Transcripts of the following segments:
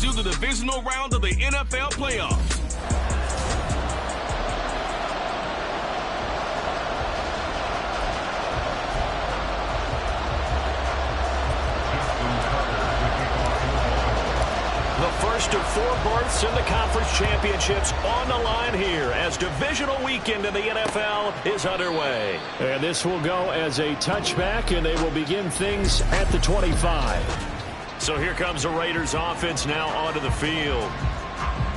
brings you the divisional round of the NFL playoffs. The first of 4 berths in the conference championships on the line here as divisional weekend in the NFL is underway. And this will go as a touchback, and they will begin things at the 25. So here comes the Raiders offense now onto the field.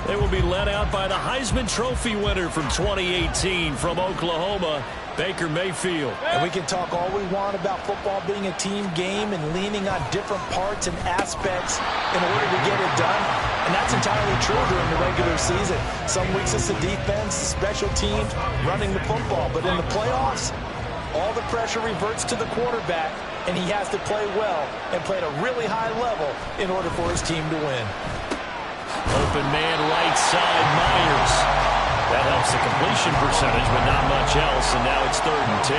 They will be led out by the Heisman Trophy winner from 2018 from Oklahoma, Baker Mayfield. And we can talk all we want about football being a team game and leaning on different parts and aspects in order to get it done. And that's entirely true during the regular season. Some weeks it's the defense, the special teams, running the football. But in the playoffs, all the pressure reverts to the quarterback, and he has to play well and play at a really high level in order for his team to win. Open man right side, Myers. That helps the completion percentage, but not much else, and now it's 3rd and 10.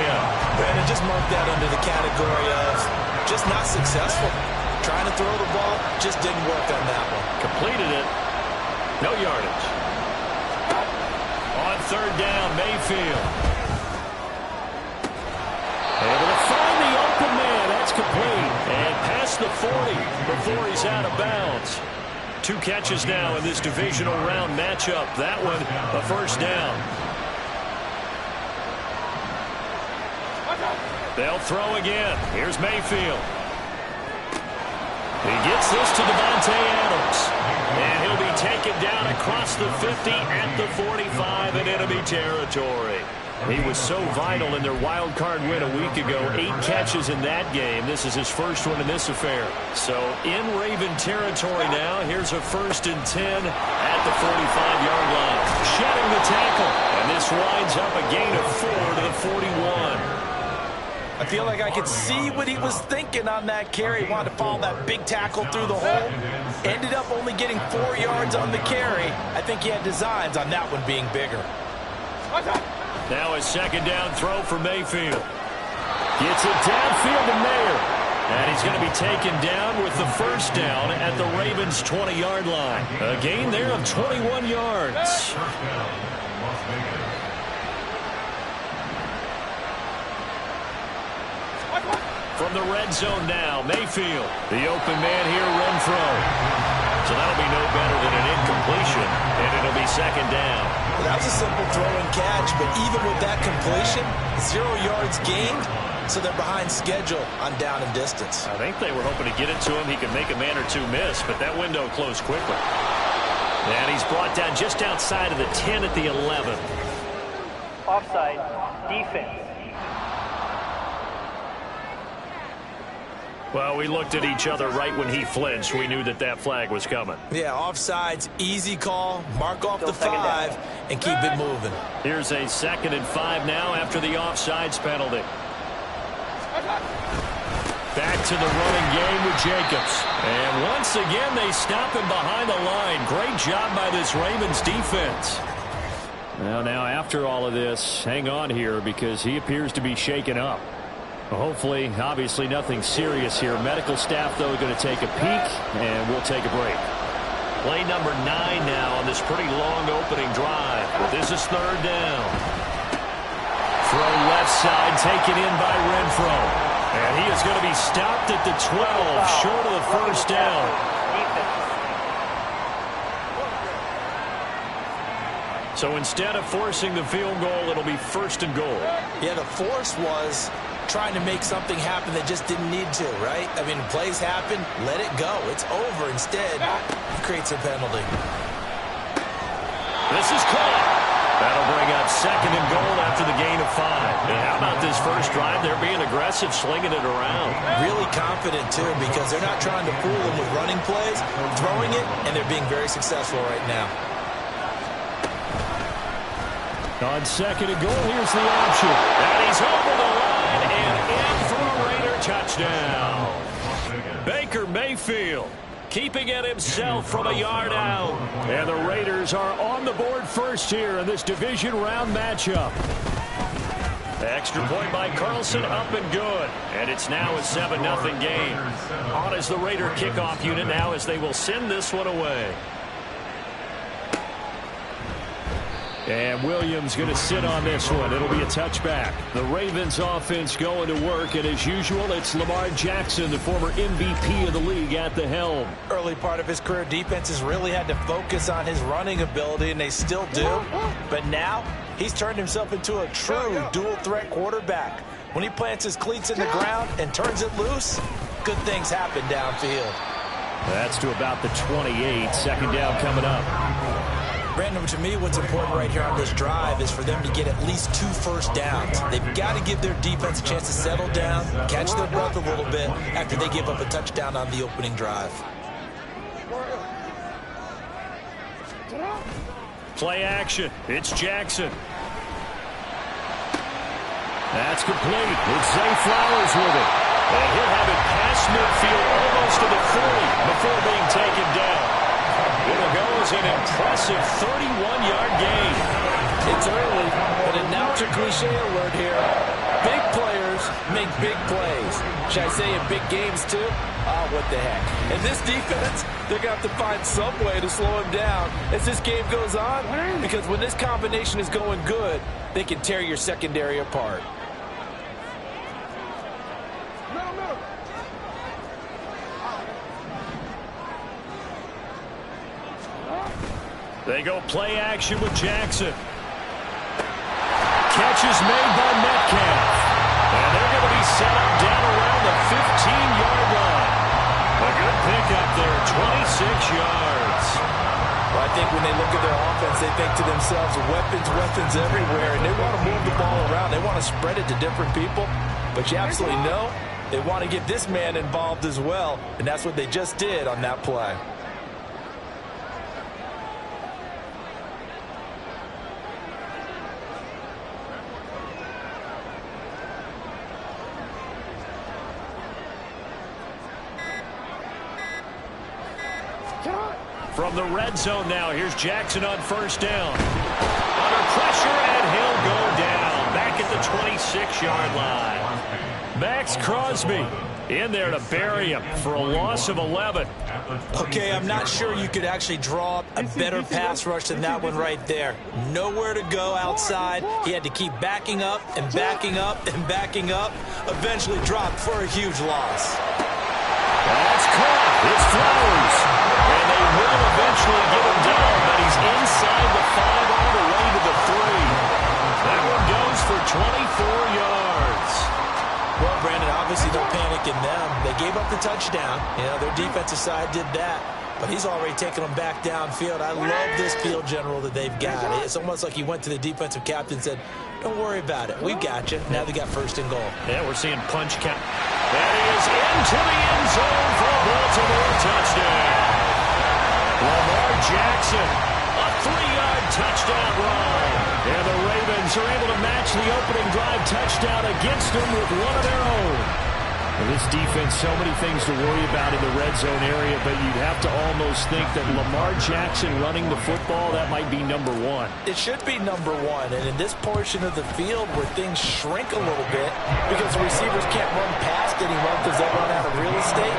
Brandon, just mark that under the category of just not successful. Trying to throw the ball, just didn't work on that one. Completed it. No yardage. On 3rd down, Mayfield. Able to find the open man. That's complete. And past the 40 before he's out of bounds. 2 catches now in this divisional round matchup. That one, a 1st down. They'll throw again. Here's Mayfield. He gets this to Devontae Adams. And he'll be taken down across the 50 at the 45 in enemy territory. He was so vital in their wild card win a week ago. 8 catches in that game. This is his first one in this affair. So in Raven territory now. Here's a 1st and 10 at the 45-yard line. Shedding the tackle. And this winds up a gain of 4 to the 41. I feel like I could see what he was thinking on that carry. He wanted to follow that big tackle through the hole. Ended up only getting 4 yards on the carry. I think he had designs on that one being bigger. Now a 2nd down throw for Mayfield. Gets it downfield to Mayer. And he's going to be taken down with the 1st down at the Ravens' 20-yard line. A gain there of 21 yards. From the red zone now, Mayfield. The open man here, Renfro. So that'll be no better than an incompletion, and it'll be 2nd down. Well, that was a simple throw and catch, but even with that completion, 0 yards gained, so they're behind schedule on down and distance. I think they were hoping to get it to him. He could make a man or 2 miss, but that window closed quickly. And he's brought down just outside of the 10 at the 11. Offside, defense. Well, we looked at each other right when he flinched. We knew that that flag was coming. Yeah, offsides, easy call, mark off the 5, and keep it moving. Here's a 2nd and 5 now after the offsides penalty. Back to the running game with Jacobs. And once again, they stop him behind the line. Great job by this Ravens defense. Well, now after all of this, hang on here because he appears to be shaken up. Hopefully, obviously nothing serious here. Medical staff, though, are going to take a peek, and we'll take a break. Play number 9 now on this pretty long opening drive. But this is 3rd down. Throw left side, taken in by Renfro. And he is going to be stopped at the 12, short of the 1st down. So instead of forcing the field goal, it'll be 1st and goal. Yeah, the force was trying to make something happen that just didn't need to, right? I mean, plays happen, let it go. It's over. Instead, it creates a penalty. This is caught. That'll bring up 2nd and goal after the gain of 5. And how about this first drive? They're being aggressive, slinging it around. Really confident, too, because they're not trying to fool them with running plays, throwing it, and they're being very successful right now. On 2nd and goal, here's the option. And he's over the line and in for a Raider touchdown. Baker Mayfield keeping it himself from a yard out. And the Raiders are on the board first here in this division round matchup. Extra point by Carlson, up and good. And it's now a 7-0 game. On is the Raider kickoff unit now as they will send this one away. And Williams going to sit on this one. It'll be a touchback. The Ravens offense going to work, and as usual, it's Lamar Jackson, the former MVP of the league, at the helm. Early part of his career, defenses really had to focus on his running ability, and they still do. But now, he's turned himself into a true dual-threat quarterback. When he plants his cleats in the ground and turns it loose, good things happen downfield. That's to about the 28. Second down coming up. Brandon, to me, what's important right here on this drive is for them to get at least 2 first downs. They've got to give their defense a chance to settle down, catch their breath a little bit after they give up a touchdown on the opening drive. Play action. It's Jackson. That's complete. It's Zay Flowers with it. And he'll have it past midfield almost to the 40 before being taken down. It'll go as an impressive 31-yard gain. It's early, but announcer cliche alert here. Big players make big plays. Should I say in big games too? Oh, what the heck. And this defense, they're going to have to find some way to slow him down as this game goes on, because when this combination is going good, they can tear your secondary apart. They go play action with Jackson. Catch is made by Metcalf. And they're going to be set up down around the 15-yard line. A good pickup there, 26 yards. Well, I think when they look at their offense, they think to themselves, weapons everywhere, and they want to move the ball around. They want to spread it to different people. But you absolutely know they want to get this man involved as well, and that's what they just did on that play. From the red zone now, here's Jackson on first down. Under pressure, and he'll go down. Back at the 26-yard line. Max Crosby in there to bury him for a loss of 11. Okay, I'm not sure you could actually draw up a better pass rush than that one right there. Nowhere to go outside. He had to keep backing up and backing up and backing up. Eventually dropped for a huge loss. That's caught. It's Flowers. And they will eventually get him down, but he's inside the 5 all the way to the 3. That one goes for 24 yards. Well, Brandon, obviously no panic in them. They gave up the touchdown. You know, their defensive side did that. But he's already taken them back downfield. I love this field general that they've got. It's almost like he went to the defensive captain and said, don't worry about it. We've got you. Now they got first and goal. Yeah, we're seeing punch count. That is into the end zone for a Baltimore touchdown. Lamar Jackson, a 3-yard touchdown run. And the Ravens are able to match the opening drive touchdown against them with one of their own. Well, this defense, so many things to worry about in the red zone area, but you'd have to almost think that Lamar Jackson running the football, that might be number 1. It should be number 1, and in this portion of the field where things shrink a little bit because the receivers can't run past anyone because they run out of real estate,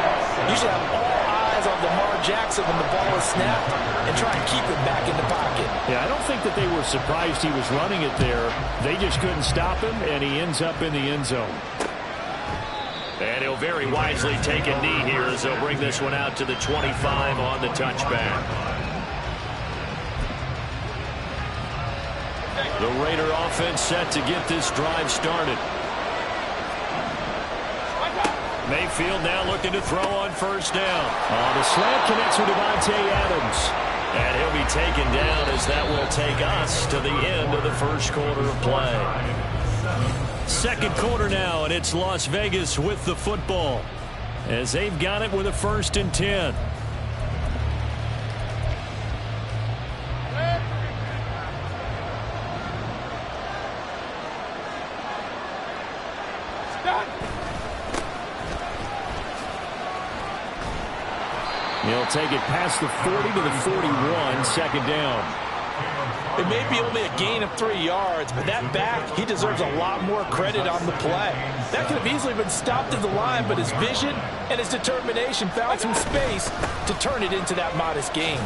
you should have all eyes on Lamar Jackson when the ball is snapped and try and keep it back in the pocket. Yeah, I don't think that they were surprised he was running it there. They just couldn't stop him, and he ends up in the end zone. And he'll very wisely take a knee here as they'll bring this one out to the 25 on the touchback. The Raider offense set to get this drive started. Mayfield now looking to throw on first down. The slant connects with Devontae Adams. And he'll be taken down as that will take us to the end of the first quarter of play. Second quarter now, and it's Las Vegas with the football as they've got it with a 1st and 10. He'll take it past the 40 to the 41, second down. It may be only a gain of 3 yards, but that back, he deserves a lot more credit on the play. That could have easily been stopped at the line, but his vision and his determination found some space to turn it into that modest gain.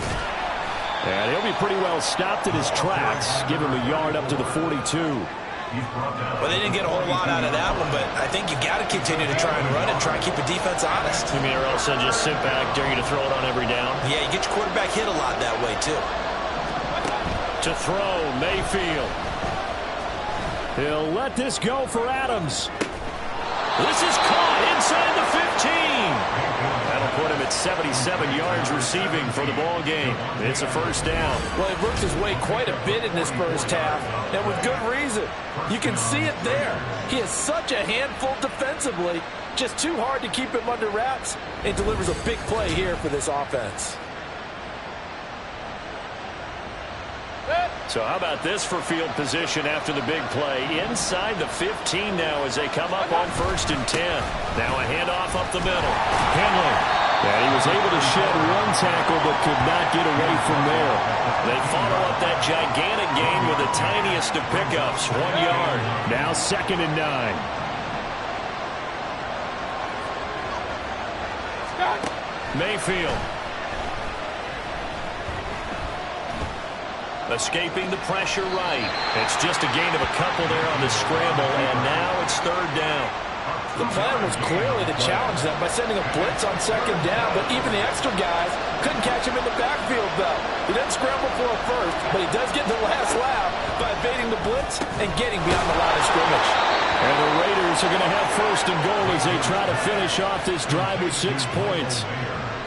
And he'll be pretty well stopped in his tracks. Give him a yard up to the 42. Well, they didn't get a whole lot out of that one, but I think you got to continue to try and run it, try and keep the defense honest. You mean, or else they'll just sit back, dare you to throw it on every down? Yeah, you get your quarterback hit a lot that way, too. To throw, Mayfield. He'll let this go for Adams. This is caught inside the 15. That'll put him at 77 yards receiving for the ball game. It's a first down. Well, he worked his way quite a bit in this first half, and with good reason. You can see it there. He is such a handful defensively, just too hard to keep him under wraps, and delivers a big play here for this offense. So how about this for field position after the big play? Inside the 15 now as they come up on 1st and 10. Now a handoff up the middle. Henley. And he was able to shed one tackle but could not get away from there. They follow up that gigantic gain with the tiniest of pickups. 1 yard. Now 2nd and 9. Mayfield. Escaping the pressure right. It's just a gain of a couple there on the scramble, and now it's 3rd down. The plan was clearly to challenge them by sending a blitz on 2nd down, but even the extra guys couldn't catch him in the backfield, though. He didn't scramble for a first, but he does get the last laugh by evading the blitz and getting beyond the line of scrimmage. And the Raiders are going to have 1st and goal as they try to finish off this drive with 6 points.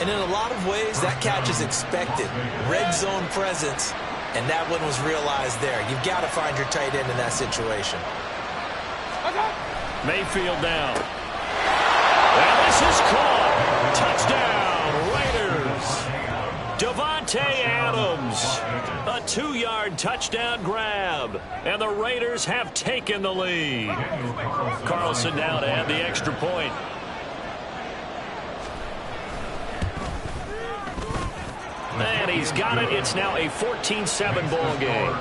And in a lot of ways, that catch is expected. Red zone presence. And that one was realized there. You've got to find your tight end in that situation. Mayfield down. And this is caught. Touchdown, Raiders. Davante Adams. A 2-yard touchdown grab. And the Raiders have taken the lead. Carlson now to add the extra point. And he's got it. It's now a 14-7 ball game.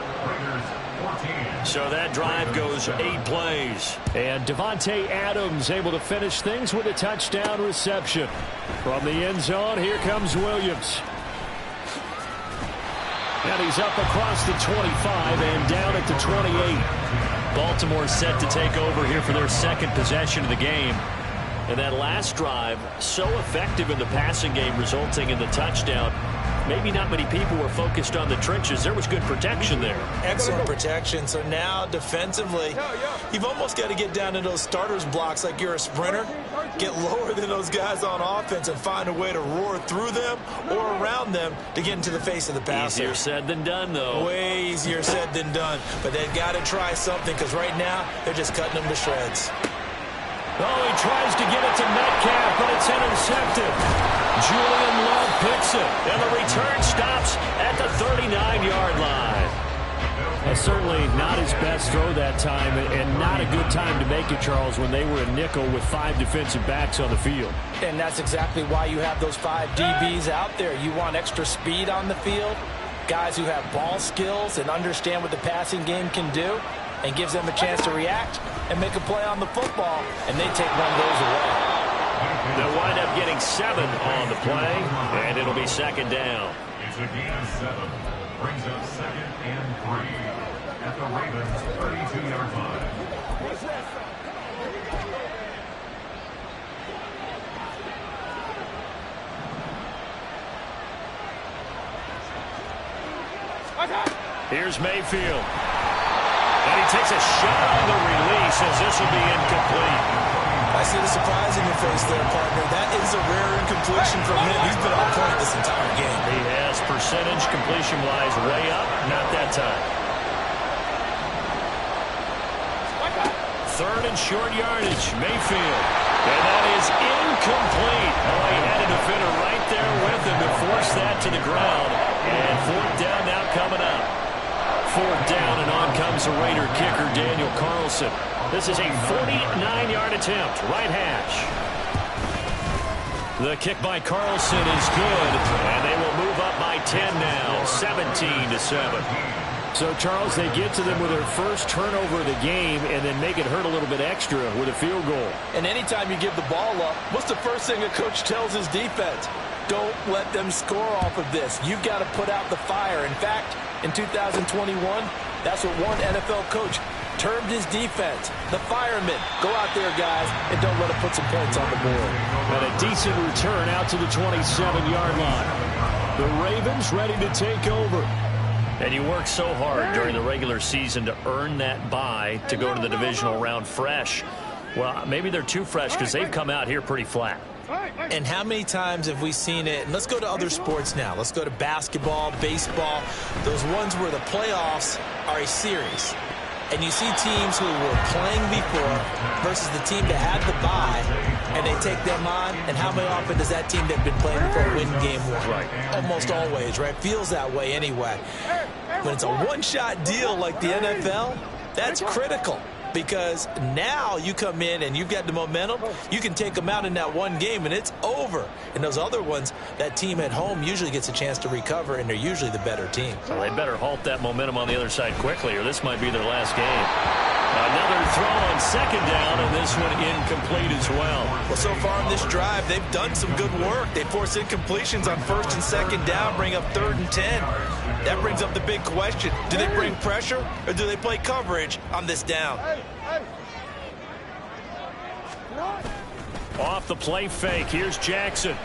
So that drive goes 8 plays. And Davante Adams able to finish things with a touchdown reception. From the end zone, here comes Williams. And he's up across the 25 and down at the 28. Baltimore set to take over here for their 2nd possession of the game. And that last drive, so effective in the passing game, resulting in the touchdown. Maybe not many people were focused on the trenches. There was good protection there. Excellent protection. So now, defensively, you've almost got to get down to those starters blocks like you're a sprinter. Get lower than those guys on offense and find a way to roar through them or around them to get into the face of the passer. Easier said than done, though. Way easier said than done. But they've got to try something because right now, they're just cutting them to shreds. Oh, he tries to get it to Metcalf, but it's intercepted. Julian Love picks it, and the return stops at the 39-yard line. That's certainly not his best throw that time, and not a good time to make it, Charles, when they were a nickel with 5 defensive backs on the field. And that's exactly why you have those 5 DBs out there. You want extra speed on the field, guys who have ball skills and understand what the passing game can do, and gives them a chance to react and make a play on the football, and they take one of those away. They'll wind up getting 7 on the play, and it'll be 2nd down. It's a gain of 7. Brings up 2nd and 3 at the Ravens' 32-yard line. Here's Mayfield. And he takes a shot on the release as this will be incomplete. I see the surprise in your face there, partner. That is a rare incompletion from him. He's been on point this entire game. He has percentage completion-wise way up. Not that time. 3rd and short yardage. Mayfield. And that is incomplete. Oh, he had a defender right there with him to force that to the ground. And 4th down now coming up. 4th down, and on comes the Raider kicker, Daniel Carlson. This is a 49-yard attempt, right hash. The kick by Carlson is good, and they will move up by 10 now, 17-7. So, Charles, they get to them with their first turnover of the game and then make it hurt a little bit extra with a field goal. And anytime you give the ball up, what's the first thing a coach tells his defense? Don't let them score off of this. You've got to put out the fire. In fact, in 2021, that's what one NFL coach termed his defense, the firemen. Go out there, guys, and don't let them put some points on the board. And a decent return out to the 27-yard line. The Ravens ready to take over. And you work so hard during the regular season to earn that bye to go to the divisional round fresh. Well, maybe they're too fresh because they've come out here pretty flat. And how many times have we seen it? And let's go to other sports now. Let's go to basketball, baseball, those ones where the playoffs are a series. And you see teams who were playing before versus the team that had the bye, and they take them on. And how many often does that team that's been playing before win game one? Right. Almost always, right? Feels that way anyway. When it's a one-shot deal like the NFL, that's critical. Because now you come in and you've got the momentum, you can take them out in that one game and it's over. And those other ones, that team at home usually gets a chance to recover, and they're usually the better team. Well, they better halt that momentum on the other side quickly, or this might be their last game. Another throw on second down, and this one incomplete as well. Well, so far in this drive, they've done some good work. They force incompletions on first and second down, bring up 3rd and 10. That brings up the big question. Do they bring pressure, or do they play coverage on this down? Off the play fake, here's Jackson.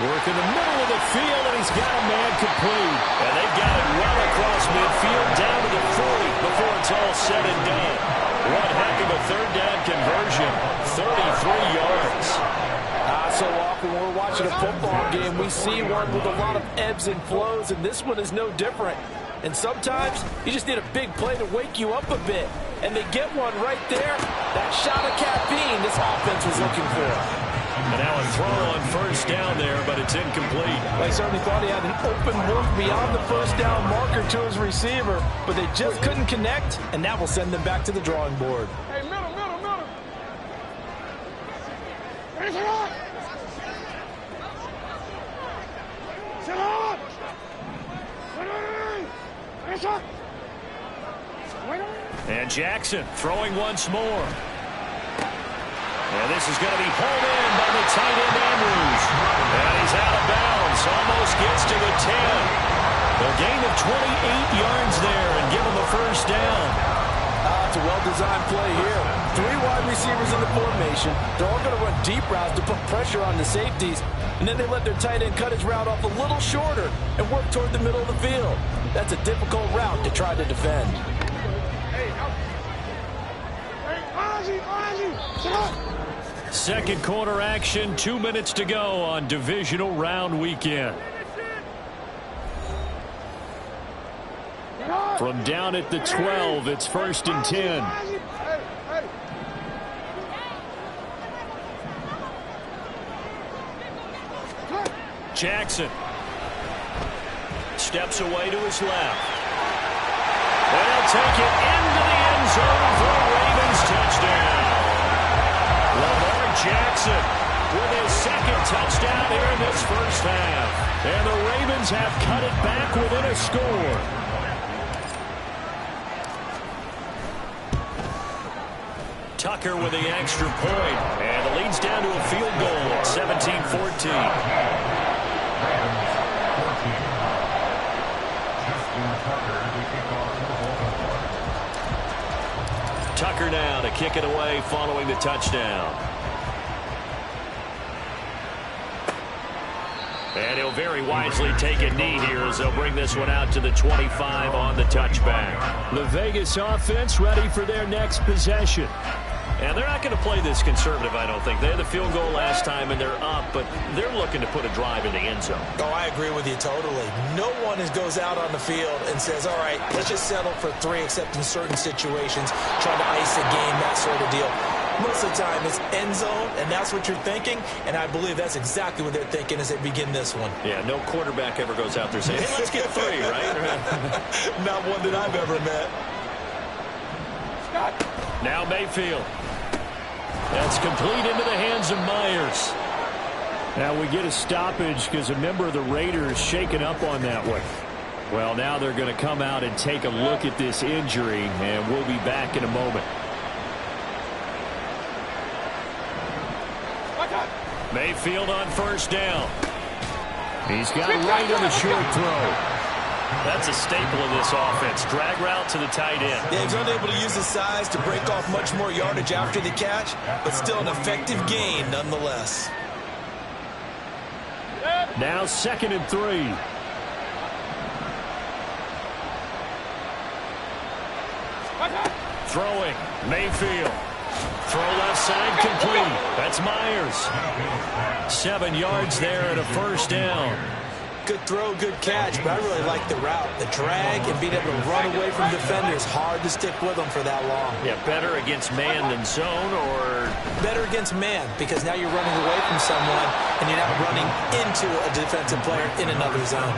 Work in the middle of the field, and he's got a man complete. And they've got it well across midfield, down to the 40 before it's all said and done. One heck of a third down conversion, 33 yards. So often when we're watching a football game, we see one with a lot of ebbs and flows, and this one is no different. And sometimes you just need a big play to wake you up a bit. And they get one right there. That shot of caffeine this offense was looking for. And now a throw on first down there, but it's incomplete. They certainly thought he had an open look beyond the first down marker to his receiver, but they just couldn't connect, and that will send them back to the drawing board. Hey, middle. Raise it up. Sit up. Raise up. And Jackson throwing once more. And this is going to be pulled in by the tight end, Andrews. And he's out of bounds. Almost gets to the 10. A gain of 28 yards there and give him a first down. It's a well-designed play here. 3 wide receivers in the formation. They're all going to run deep routes to put pressure on the safeties. And then they let their tight end cut his route off a little shorter and work toward the middle of the field. That's a difficult route to try to defend. Second quarter action, 2 minutes to go on divisional round weekend. From down at the 12, it's 1st and 10. Jackson steps away to his left. And he'll take it into the end zone for a Ravens touchdown. Lamar Jackson with his second touchdown here in this first half. And the Ravens have cut it back within a score. Tucker with the extra point. And the lead's down to a field goal at 17-14. Tucker now to kick it away following the touchdown. And he'll very wisely take a knee here as they'll bring this one out to the 25 on the touchback. The Vegas offense ready for their next possession. And they're not going to play this conservative, I don't think. They had the field goal last time, and they're up, but they're looking to put a drive in the end zone. Oh, I agree with you totally. No one goes out on the field and says, all right, let's just settle for 3, except in certain situations, trying to ice a game, that sort of deal. Most of the time, it's end zone, and that's what you're thinking, and I believe that's exactly what they're thinking as they begin this one. Yeah, no quarterback ever goes out there saying, hey, let's get 3, right? Not one that I've ever met. Now Mayfield. That's complete into the hands of Myers. Now we get a stoppage because a member of the Raiders shaken up on that one. Well, now they're going to come out and take a look at this injury, and we'll be back in a moment. Mayfield on first down. He's got right on the short throw. That's a staple of this offense. Drag route to the tight end. Yeah, he's unable to use his size to break off much more yardage after the catch, but still an effective gain nonetheless. Now 2nd and 3. Throwing. Mayfield. Throw left side complete. That's Myers. 7 yards there and a first down. Good throw, good catch, but I really like the route. The drag and being able to run away from defenders. Hard to stick with them for that long. Yeah, better against man than zone, or? Better against man, because now you're running away from someone and you're not running into a defensive player in another zone.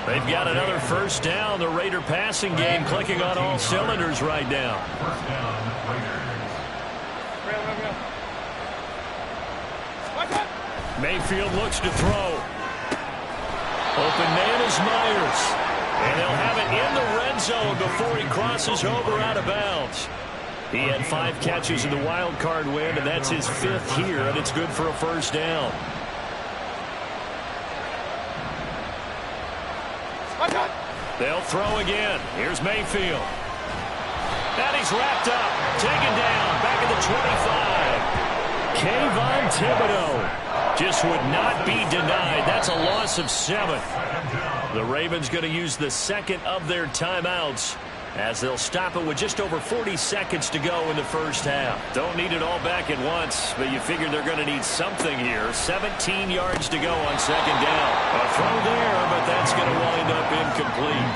They've got another first down. The Raider passing game clicking on all cylinders right now. First down, Raiders. Mayfield looks to throw. Open man is Myers. And they'll have it in the red zone before he crosses over out of bounds. He had 5 catches in the wild card win, and that's his 5th here, and it's good for a first down. They'll throw again. Here's Mayfield. And he's wrapped up. Taken down. Back at the 25. Kayvon Thibodeau just would not be denied. That's a loss of 7. The Ravens going to use the 2nd of their timeouts as they'll stop it with just over 40 seconds to go in the first half. Don't need it all back at once, but you figure they're going to need something here. 17 yards to go on 2nd down. A throw there, but that's going to wind up incomplete.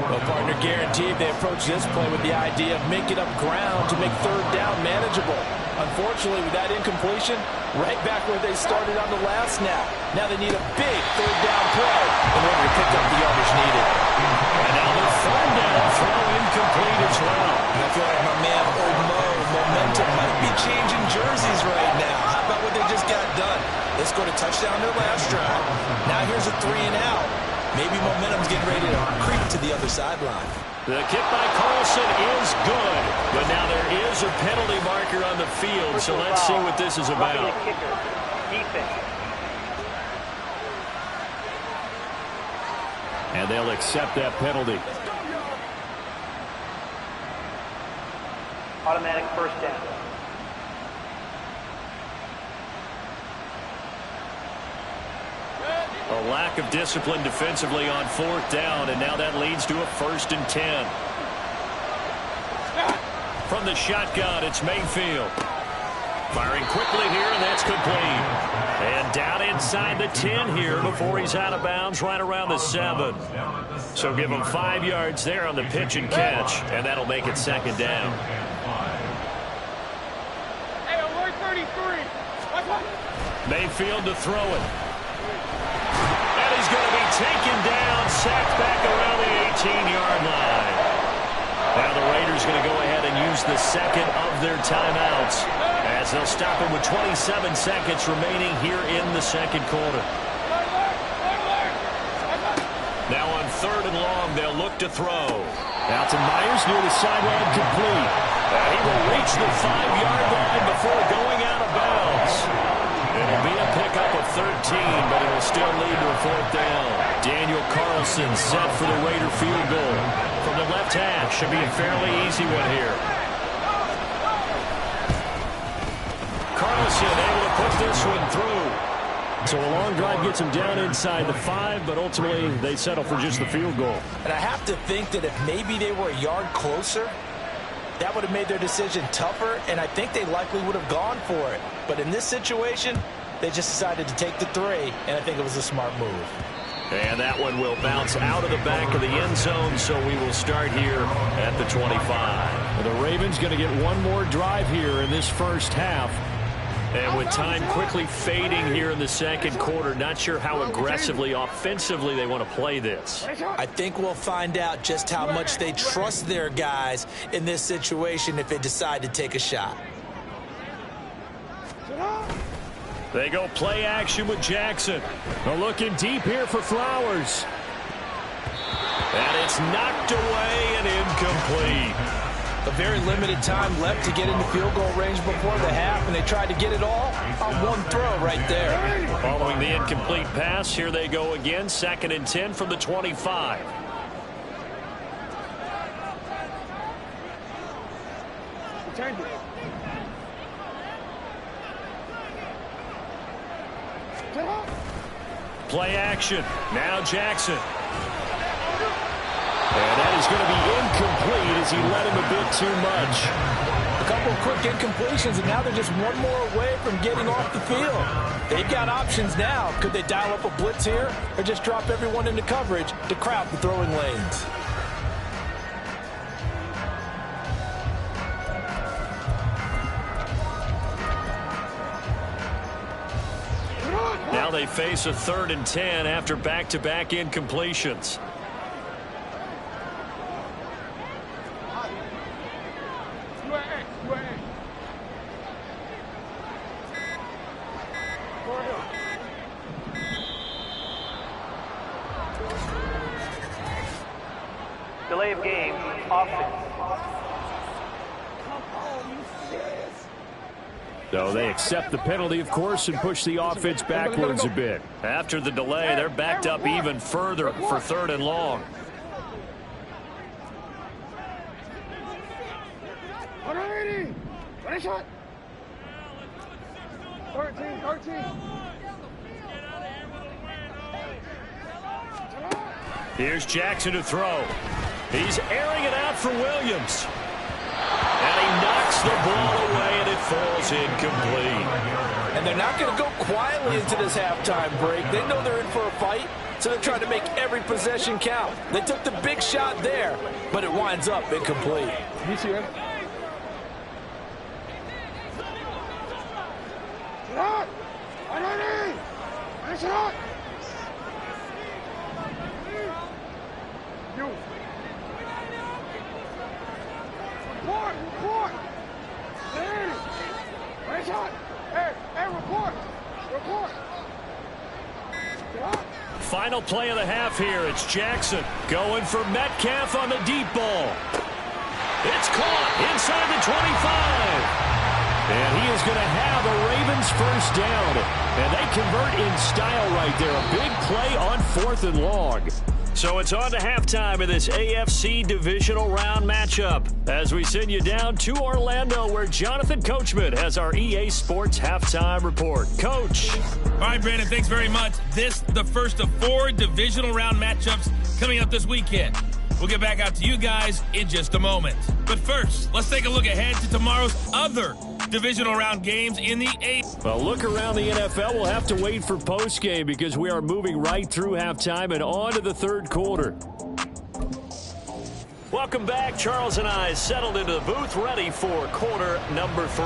Well, partner, guaranteed they approach this play with the idea of making up ground to make 3rd down manageable. Unfortunately, with that incompletion, right back where they started on the last snap. Now they need a big 3rd down play in order to pick up the yardage needed. And now the 3rd down throw incomplete as well. And I feel like my man, Old Mo, momentum might be changing jerseys right now. How about what they just got done? They scored a touchdown their last drive. Now here's a 3 and out. Maybe momentum's getting ready to creep to the other sideline. The kick by Carlson is good, but now there is a penalty marker on the field, so let's see what this is about. And they'll accept that penalty. Automatic first down. A lack of discipline defensively on 4th down, and now that leads to a 1st and 10. From the shotgun, it's Mayfield. Firing quickly here, and that's complete. And down inside the 10 here before he's out of bounds right around the 7. So give him 5 yards there on the pitch and catch, and that'll make it 2nd down. Hey, alert 33. Mayfield to throw it. And he's going to be taken down, sacked back around the 18-yard line. Now the Raiders going to go ahead and use the 2nd of their timeouts as they'll stop him with 27 seconds remaining here in the 2nd quarter. Now on 3rd and long, they'll look to throw. Out to Myers near the sideline, complete. He will reach the 5-yard line before going out of bounds. It'll be a pickup of 13, but it'll still lead to a 4th down. Daniel Carlson set for the Raider field goal. From the left hash, should be a fairly easy one here. Carlson able to put this one through. So a long drive gets them down inside the 5, but ultimately they settle for just the field goal. And I have to think that if maybe they were a yard closer, that would have made their decision tougher, and I think they likely would have gone for it. But in this situation, they just decided to take the 3, and I think it was a smart move. And that one will bounce out of the back of the end zone, so we will start here at the 25. The Ravens going to get one more drive here in this first half. And with time quickly fading here in the 2nd quarter, not sure how aggressively, offensively they want to play this. I think we'll find out just how much they trust their guys in this situation if they decide to take a shot. They go play action with Jackson. They're looking deep here for Flowers. And it's knocked away and incomplete. A very limited time left to get into field goal range before the half, and they tried to get it all on one throw right there. Following the incomplete pass, here they go again. 2nd and 10 from the 25. Play action. Now Jackson. And that is going to be incomplete as he led him a bit too much. A couple of quick incompletions, and now they're just one more away from getting off the field. They've got options now. Could they dial up a blitz here or just drop everyone into coverage to crowd the throwing lanes? Now they face a 3rd and 10 after back-to-back incompletions. Delay of game, offense. So they accept the penalty, of course, and push the offense backwards a bit. After the delay, they're backed up even further for 3rd and long. Shot. 13. Here's Jackson to throw. He's airing it out for Williams. And he knocks the ball away, and it falls incomplete. And they're not going to go quietly into this halftime break. They know they're in for a fight, so they're trying to make every possession count. They took the big shot there, but it winds up incomplete. You see it? Report! Hey! Nice shot! Hey, report! Final play of the half here. It's Jackson going for Metcalf on the deep ball. It's caught inside the 25. And he is going to have a Ravens first down. And they convert in style right there. A big play on 4th and long. So it's on to halftime of this AFC divisional round matchup as we send you down to Orlando where Jonathan Coachman has our EA Sports halftime report. Coach. All right, Brandon, thanks very much. This the first of 4 divisional round matchups coming up this weekend. We'll get back out to you guys in just a moment. But first, let's take a look ahead to tomorrow's other divisional round games in the 8th. Well, look around the NFL. We'll have to wait for postgame because we are moving right through halftime and on to the 3rd quarter. Welcome back. Charles and I settled into the booth ready for quarter number 3.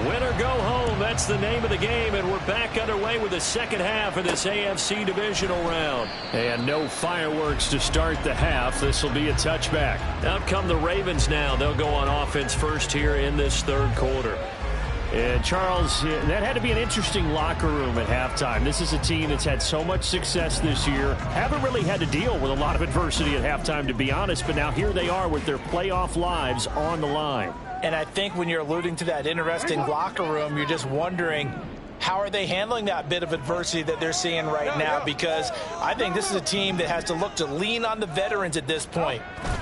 Win or go home, that's the name of the game, and we're back underway with the second half of this AFC divisional round. And no fireworks to start the half. This will be a touchback. Out come the Ravens now. They'll go on offense first here in this 3rd quarter. And, Charles, that had to be an interesting locker room at halftime. This is a team that's had so much success this year. Haven't really had to deal with a lot of adversity at halftime, to be honest. But now here they are with their playoff lives on the line. And I think when you're alluding to that interesting locker room, you're just wondering, how are they handling that bit of adversity that they're seeing right now? Because I think this is a team that has to look to lean on the veterans at this point.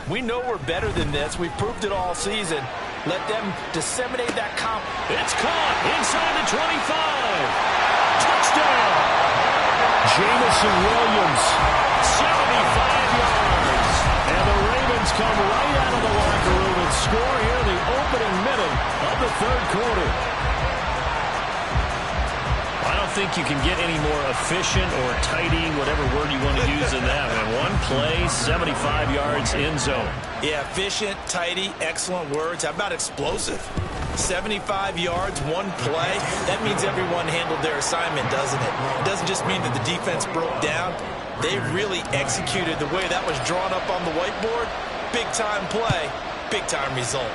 We know we're better than this. We've proved it all season. Let them disseminate that confidence. It's caught inside the 25. Touchdown. Jamison Williams, 75 yards. And the Ravens come right out of the locker room and score here in the opening minute of the 3rd quarter. I don't think you can get any more efficient or tidy, whatever word you want to use in that. And one play, 75 yards, end zone. Yeah, efficient, tidy, excellent words. How about explosive? 75 yards, one play. That means everyone handled their assignment, doesn't it? It doesn't just mean that the defense broke down. They really executed the way that was drawn up on the whiteboard. Big-time play, big-time result.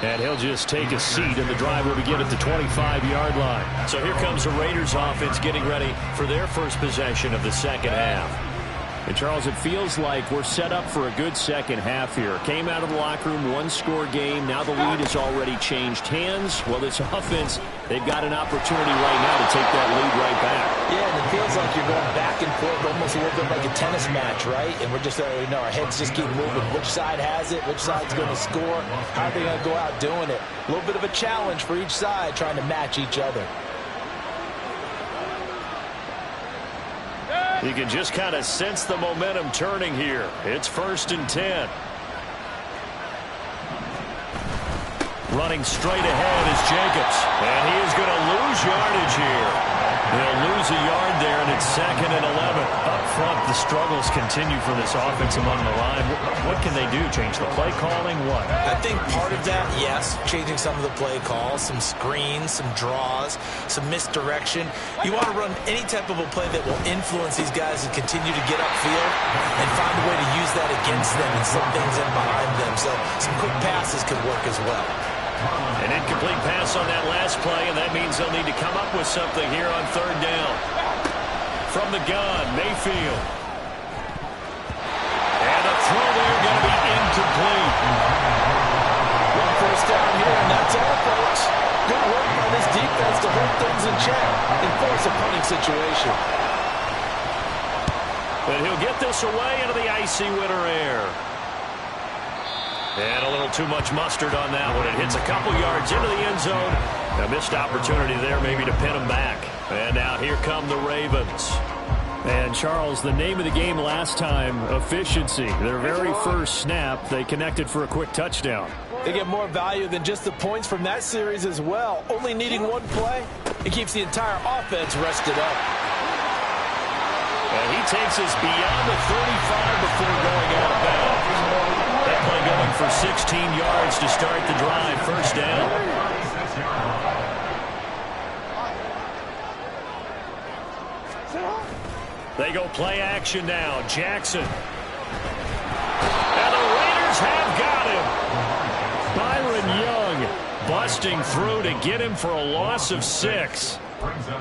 And he'll just take a seat, and the drive will begin at the 25-yard line. So here comes the Raiders offense getting ready for their first possession of the second half. And, Charles, it feels like we're set up for a good second half here. Came out of the locker room, one-score game. Now the lead has already changed hands. Well, this offense, they've got an opportunity right now to take that lead right back. Yeah, and it feels like you're going back and forth, almost a little bit like a tennis match, right? And we're just, our heads just keep moving. Which side has it? Which side's going to score? How are they going to go out doing it? A little bit of a challenge for each side, trying to match each other. You can just kind of sense the momentum turning here. It's 1st and 10. Running straight ahead is Jacobs. And he is going to lose yardage here. He'll lose a yard there, and it's 2nd and 11. Up front, the struggles continue for this offense among the line. What can they do? Change the play calling? What? I think part of that, yes, changing some of the play calls, some screens, some draws, some misdirection. You want to run any type of a play that will influence these guys and continue to get upfield and find a way to use that against them and slip things in behind them. So some quick passes could work as well. An incomplete pass on that last play, and that means they'll need to come up with something here on 3rd down. From the gun, Mayfield. And a throw there going to be incomplete. One first down here, and that's all, folks. Good work by this defense to hold things in check and force a punting situation. But he'll get this away into the icy winter air. And a little too much mustard on that one. It hits a couple yards into the end zone. A missed opportunity there maybe to pin him back. And now here come the Ravens. And, Charles, the name of the game last time, efficiency. Their very first snap, they connected for a quick touchdown. They get more value than just the points from that series as well. Only needing one play, it keeps the entire offense rested up. And he takes us beyond the 35 before going out of bounds. That play going for 16 yards to start the drive. 1st down. They go play action now. Jackson. And the Raiders have got him. Byron Young busting through to get him for a loss of 6.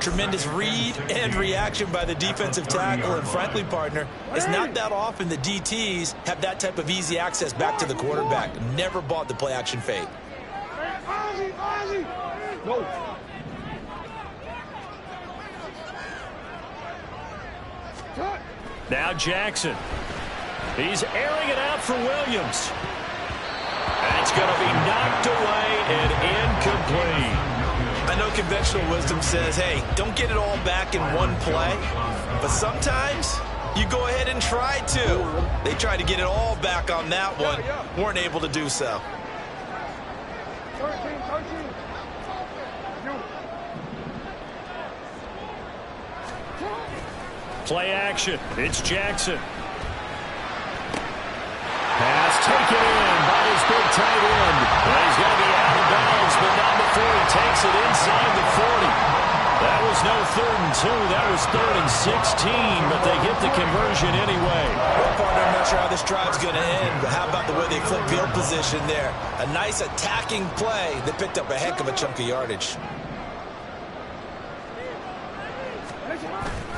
Tremendous read and reaction by the defensive tackle, and frankly, partner, it's not that often the DTs have that type of easy access back to the quarterback. Never bought the play action fade. Go. Now Jackson. He's airing it out for Williams. That's going to be knocked away and incomplete. I know conventional wisdom says, hey, don't get it all back in one play. But sometimes you go ahead and try to. They tried to get it all back on that one. Weren't able to do so. 13. Play action. It's Jackson. Pass taken in by his big tight end. And he's going to be out of bounds, but not before he takes it inside the 40. That was no 3rd and 2. That was 3rd and 16, but they get the conversion anyway. Well, partner, I'm not sure how this drive's going to end, but how about the way they flip field position there? A nice attacking play that picked up a heck of a chunk of yardage.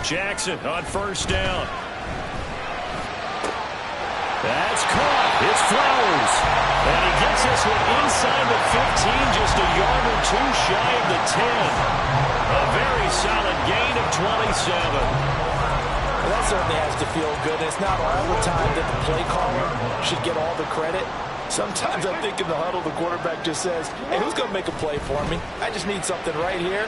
Jackson on 1st down. That's caught. It's Flowers. And he gets this one inside the 15, just a yard or two shy of the 10. A very solid gain of 27. Well, that certainly has to feel good. It's not all the time that the play caller should get all the credit. Sometimes I think in the huddle, the quarterback just says, hey, who's going to make a play for me? I just need something right here.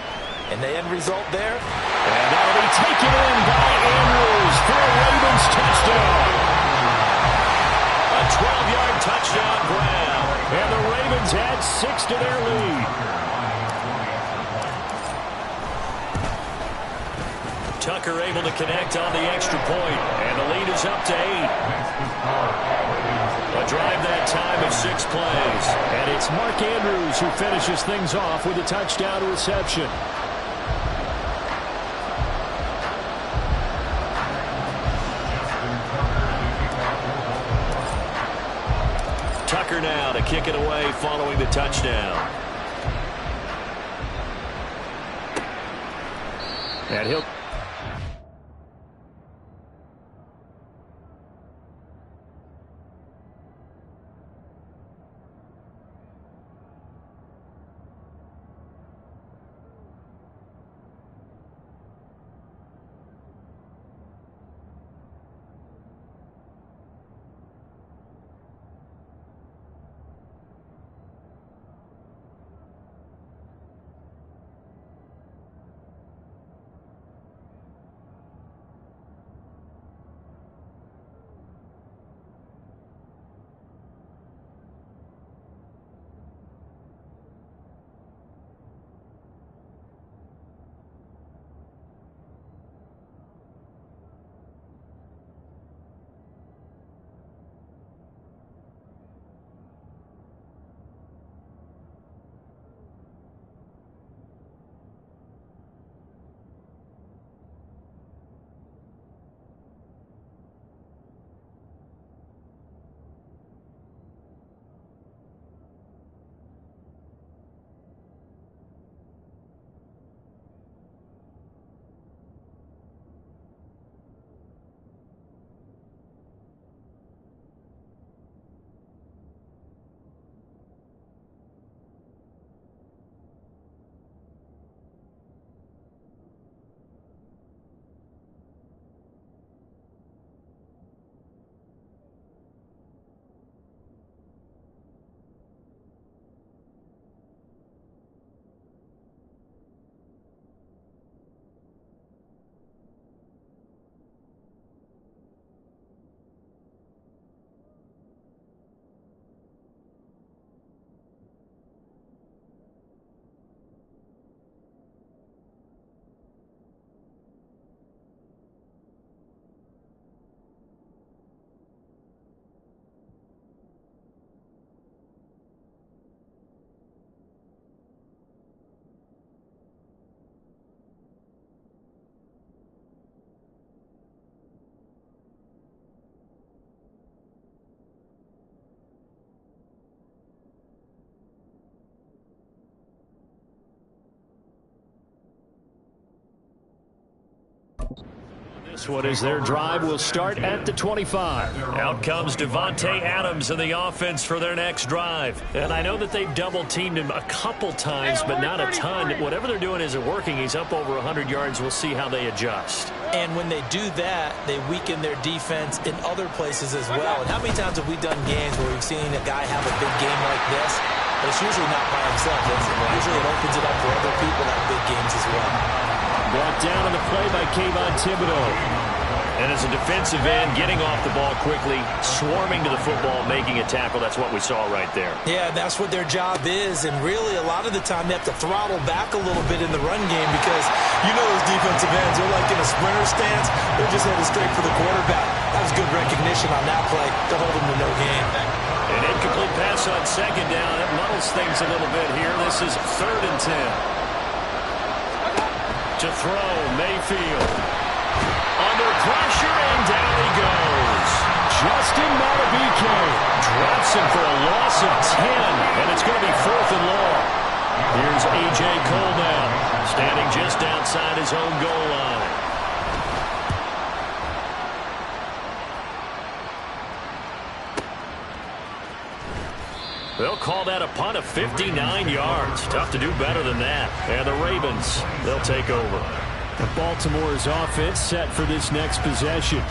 And the end result there. And that'll be taken in by Andrews for a Ravens touchdown. A 12-yard touchdown grab. And the Ravens add 6 to their lead. Tucker able to connect on the extra point. And the lead is up to 8. A drive that time of 6 plays. And it's Mark Andrews who finishes things off with a touchdown reception. Fisher now to kick it away following the touchdown. And he'll... This one is their drive will start at the 25. Out comes Devontae Adams in the offense for their next drive. And I know that they've double-teamed him a couple times, but not a ton. Whatever they're doing isn't working. He's up over 100 yards. We'll see how they adjust. And when they do that, they weaken their defense in other places as well. And how many times have we done games where we've seen a guy have a big game like this? But it's usually not by himself. Usually it opens it up for other people to have big games as well. Brought down on the play by Kayvon Thibodeau. And as a defensive end, getting off the ball quickly, swarming to the football, making a tackle. That's what we saw right there. Yeah, that's what their job is. And really, a lot of the time, they have to throttle back a little bit in the run game because you know those defensive ends, they're like in a sprinter stance. They're just headed straight for the quarterback. That was good recognition on that play to hold them to no gain. An incomplete pass on second down. It muddles things a little bit here. This is 3rd and 10. To throw, Mayfield. Under pressure, and down he goes. Justin Madubuike drops him for a loss of 10, and it's going to be 4th and long. Here's A.J. Cole now, standing just outside his own goal line. They'll call that a punt of 59 yards. Tough to do better than that. And the Ravens, they'll take over. Baltimore's offense set for this next possession.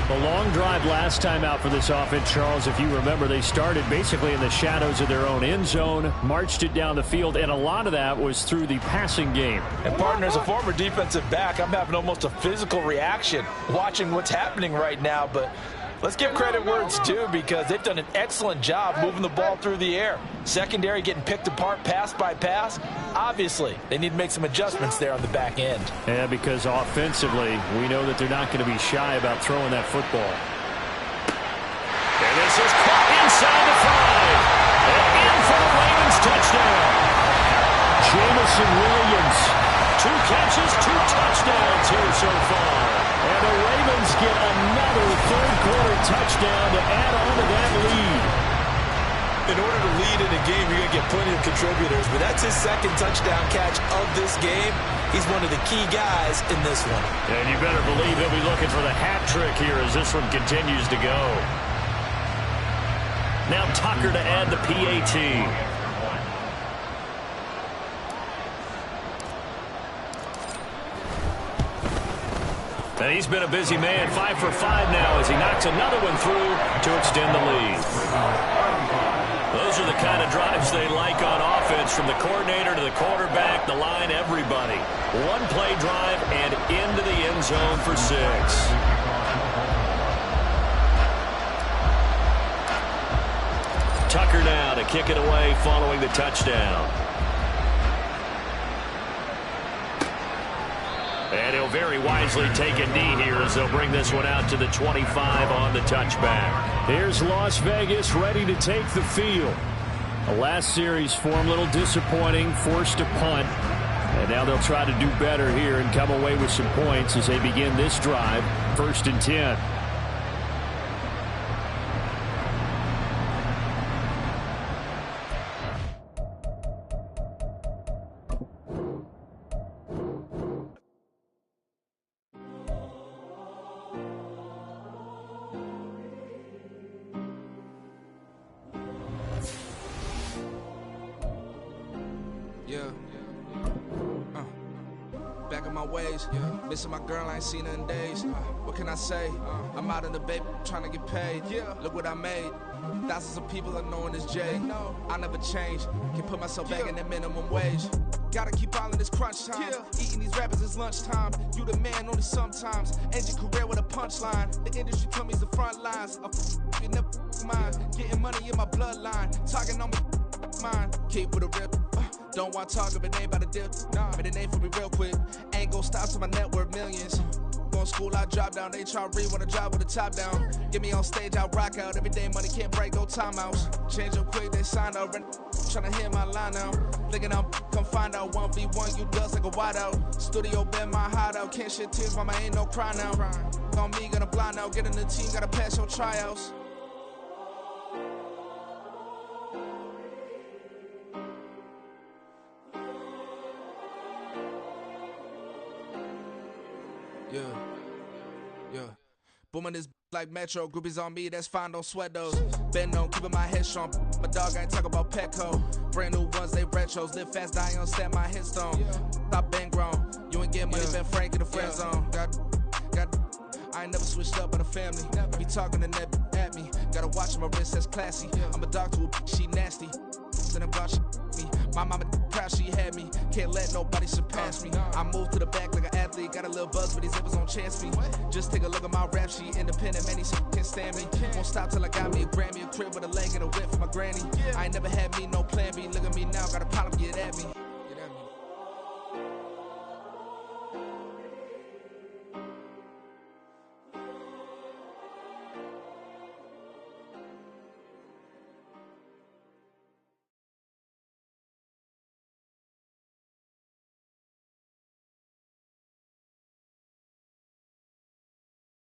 A long drive last time out for this offense, Charles. If you remember, they started basically in the shadows of their own end zone, marched it down the field, and a lot of that was through the passing game. And, partner, as a former defensive back, I'm having almost a physical reaction watching what's happening right now, but let's give credit where it's due because they've done an excellent job moving the ball through the air. Secondary getting picked apart pass by pass. Obviously, they need to make some adjustments there on the back end. Yeah, because offensively, we know that they're not going to be shy about throwing that football. And this is caught inside the 5. And in for the Ravens touchdown. Jamison Williams. 2 catches, 2 touchdowns here so far. And the Ravens get another third-quarter touchdown to add on to that lead. In order to lead in a game, you're going to get plenty of contributors, but that's his second touchdown catch of this game. He's one of the key guys in this one. And you better believe he'll be looking for the hat trick here as this one continues to go. Now Tucker to add the PAT. And he's been a busy man, 5 for 5 now as he knocks another one through to extend the lead. Those are the kind of drives they like on offense, from the coordinator to the quarterback, the line, everybody. One play drive and into the end zone for 6. Tucker now to kick it away following the touchdown. And he'll very wisely take a knee here as they'll bring this one out to the 25 on the touchback. Here's Las Vegas ready to take the field. The last series form a little disappointing, forced a punt. And now they'll try to do better here and come away with some points as they begin this drive, 1st and 10. Back in my ways, missing my girl, I ain't seen her in days. What can I say? I'm out in the baby, trying to get paid. Look what I made. Thousands of people are knowing this Jay. I never change. Can put myself back in that minimum wage. Gotta keep all in this crunch time. Eating these rappers is lunchtime. You the man only sometimes. End your career with a punchline. The industry told me it's the front lines. You never mind. Getting money in my bloodline. Talking on me, mine. Keep with a rip. Don't want to talk if it ain't about a dip. But it ain't for me real quick. Ain't gon' stop till my net worth millions. Going school, I drop down. They try to read when I drop with the top down. Get me on stage, I rock out. Every day money can't break, no timeouts. Change up quick, they sign up. Tryna hear my line now. Thinking I'm come find out 1v1, you dust like a wideout. Studio been my hideout. Can't shed tears, mama ain't no cry now. On me, gonna blind out. Get in the team, gotta pass your tryouts. Yeah. Booming this like Metro. Groupies on me, that's fine, don't sweat those. Been on, keeping my head strong. My dog ain't talk about Petco. Brand new ones, they retros. Live fast, die on set, my headstone. Stop been grown. You ain't getting money, been frank in the friend zone. Got I ain't never switched up on the family. Be talking to that at me. Gotta watch my wrist, that's classy. I'm a dog to a she nasty. Then I'm glad she me. My mama proud she had me. Can't let nobody surpass me. I moved to the back like an athlete. Got a little buzz, but these zippers don't chance me. Just take a look at my rap sheet. Independent, man, these can't stand me. Won't stop till I got me a Grammy, a crib with a leg and a whip for my granny. I ain't never had me no plan B. Look at me now, got a problem, get at me.